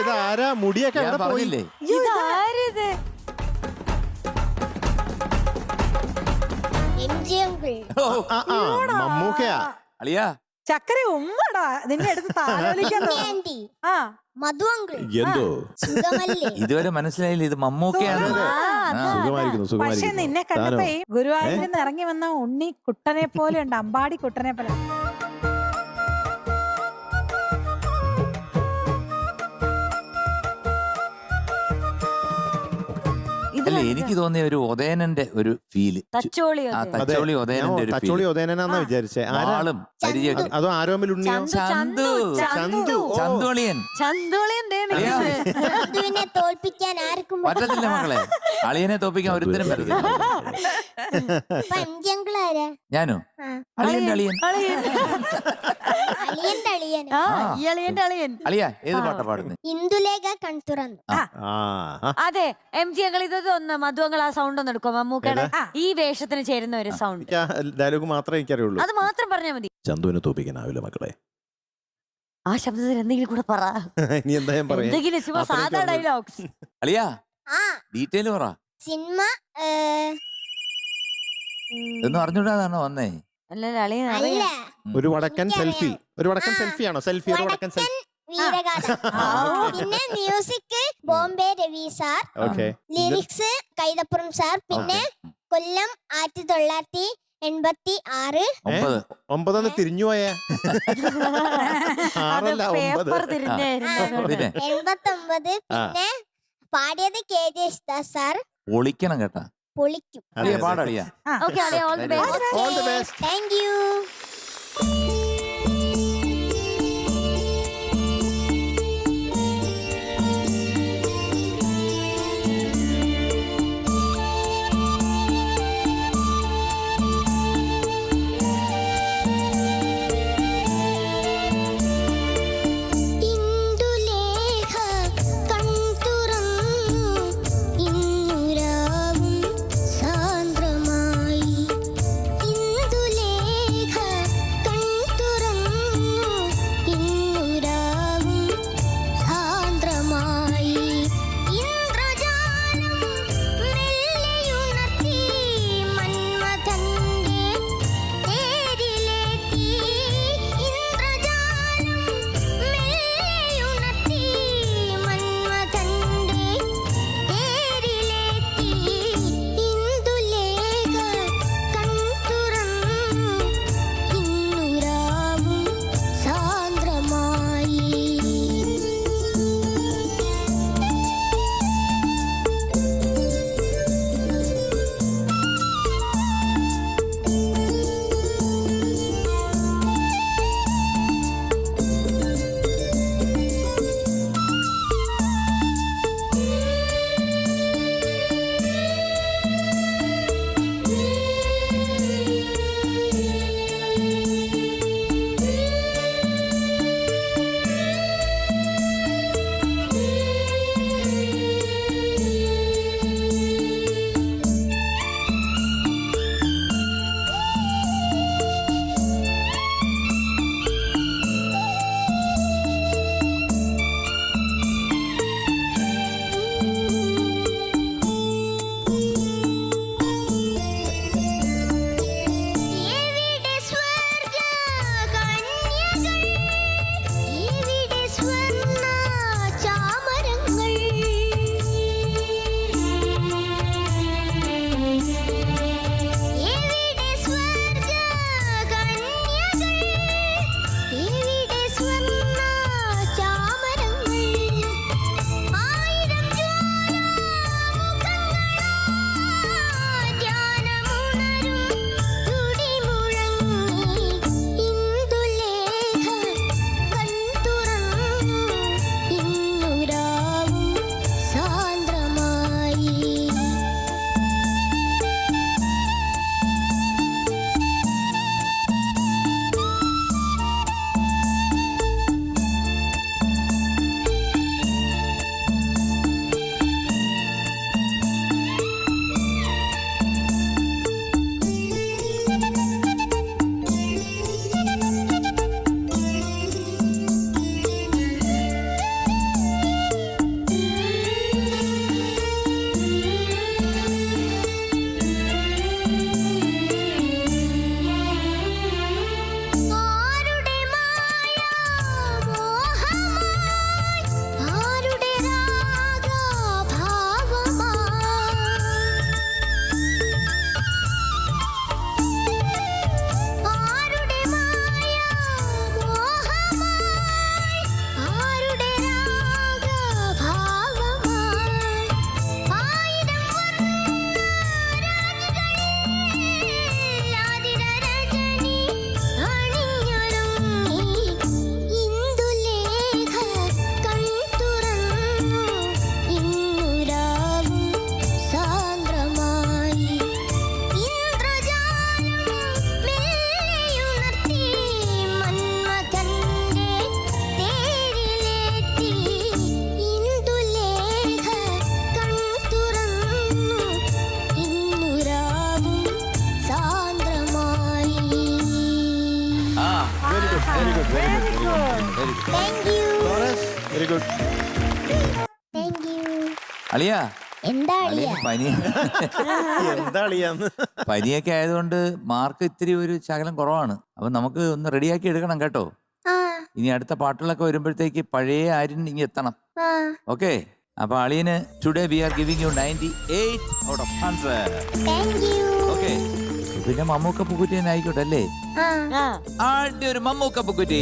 ഇതാരാ മുടിയൊക്കെ ഞാൻ എവിടെ പോയി? പറഞ്ഞില്ലേ ഇതാരിത്? ആ, ആ, മമ്മൂക്കയാ. അളിയാ ചക്കര ഉമ്മടാ നിന്നെ എടുത്ത് താലോലിക്കാൻ തോന്നുന്നു. ആ എന്തോ ഇതുവരെ മനസ്സിലായില്ല ഇത് മമ്മൂക്കയാണ്. സുഖമായിരിക്കുന്നു പക്ഷെ സുഖമായിരിക്കുന്നു. നിന്നെ കണ്ടപ്പോ ഗുരുവായൂരിൽ നിന്ന് ഇറങ്ങി വന്ന ഉണ്ണി കുട്ടനെ പോലെ ഉണ്ട്, അമ്പാടി കുട്ടനെ പോലെ. അല്ല എനിക്ക് തോന്നിയ ഒരു ഉദയനന്റെ ഒരു ഫീല്. തച്ചോളി ആ ഉദയനൻ. തച്ചോളി ഉദയനന്റെ ഒരു തച്ചോളി ഉദയനാന്നാ വിചാരിച്ചേ. ആളും പരിചയം. അതോ ആരോമിൽ ഉണ്ണിയോ? ചന്തു ചന്തു. ചന്തുളിയൻ ചന്തുവിനെ തോൽപ്പിക്കാൻ ആർക്കും പറ്റത്തില്ല മക്കളെ. അളിയനെ തോപ്പിക്കാൻ ഒരുത്തരും പറ്റത്തില്ല. അഞ്ചങ്കിളാരാ? ഞാനോ അളിയന്റെ അളിയൻ. അളിയന്റെ അളിയൻ. ഈ അളിയന്റെ അളിയൻ. അളിയാ ഏത് പാട്ടാ പാടുന്നത്? ഇന്ദുലേഖ കൺതുറന്നു. അതെ എം ജി അങ്ങൾ ഇതൊന്ന് മധുവങ്ങൾ ആ സൗണ്ട് ഒന്ന് എടുക്കും. മമ്മൂക്കയുടെ ഈ വേഷത്തിന് ചേരുന്ന ഒരു സൗണ്ട്. ഡയലോഗ് മാത്രമേ എനിക്കറിയുള്ളൂ. അത് മാത്രം പറഞ്ഞാൽ മതി. ചന്തുവിനെ തോപ്പിക്കാനാവില്ല മക്കളെ. ആ ശബ്ദത്തിൽ എന്തെങ്കിലും കൂടെ പറ. ഇനി എന്താ ഞാൻ പറയാ? എന്തെങ്കിലും ചുമ്മാ സാധാ ഡയലോഗ്സ്. അളിയാ ആ ഡീറ്റെയിൽ പറ. സിനിമ എന്ന് അറിഞ്ഞൂടാതാണോ വന്നേ? അല്ലല്ല അളിയൻ അല്ല, ഒരു വടക്കൻ സെൽഫി. ഒരു വടക്കൻ സെൽഫിയാണോ? സെൽഫി ഒരു വടക്കൻ സെൽഫി. വീരഗാഥ. പിന്നെ music Bombay Ravi sir, okay. Lyrics Kaithapram sir, പിന്നെ കൊല്ലം 1986. 9 തിരിഞ്ഞു പോയേ. അത് 6 അല്ല 9. പേപ്പർ തിരിഞ്ഞായിരുന്നു. പിന്നെ 89. പിന്നെ പാടിയത് KJ യേശുദാസ് സാർ. ഒളിക്കണം കേട്ടാ. പൊളിക്കും. അളിയാ പാടളിയാ. ഓക്കെ അളിയ all the best. All the best. Thank you. Indulekha very good very good very good very good. Thank you very good. Thank you. അളിയാ എന്താ അളിയാ? അളിയന് പനി എന്താ അളിയാന്ന്? പനിയൊക്കെ ആയതുകൊണ്ട് മാർക്ക് ഇത്തിരി ഒരു ശകലം കുറവാണ്. അപ്പൊ നമുക്ക് ഒന്ന് റെഡിയാക്കി എടുക്കണം കേട്ടോ. ആ ഇനി അടുത്ത പാട്ടുകളൊക്കെ വരുമ്പോഴത്തേക്ക് പഴയ ആര്യൻ ഇനി എത്തണം. ആ ഓക്കെ. അപ്പൊ അളിയന് today we are giving you 98 out of 100. Thank you. Okay. പിന്നെ മമ്മൂക്ക പുക്കുറ്റി തന്നെ ആയിക്കോട്ടെ അല്ലേ? ആ ആ ആദ്യ ഒരു മമ്മൂക്ക പുക്കുറ്റി.